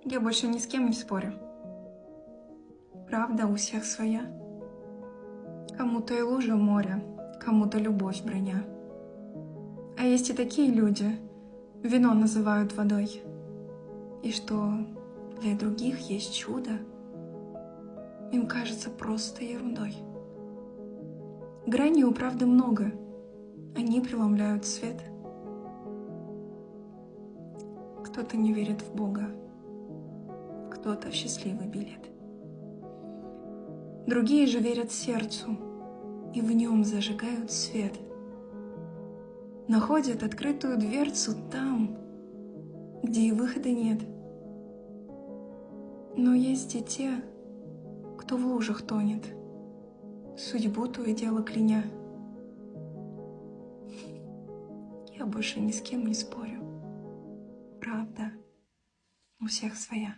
Я больше ни с кем не спорю. Правда у всех своя. Кому-то и лужа море, кому-то любовь броня. А есть и такие люди, вино называют водой. И что для других есть чудо, им кажется просто ерундой. Граней у правды много, они преломляют свет. Кто-то не верит в Бога, кто-то в счастливый билет. Другие же верят сердцу и в нем зажигают свет. Находят открытую дверцу там, где и выхода нет. Но есть и те, кто в лужах тонет, судьбу то и дело кляня. Я больше ни с кем не спорю. Правда у всех своя.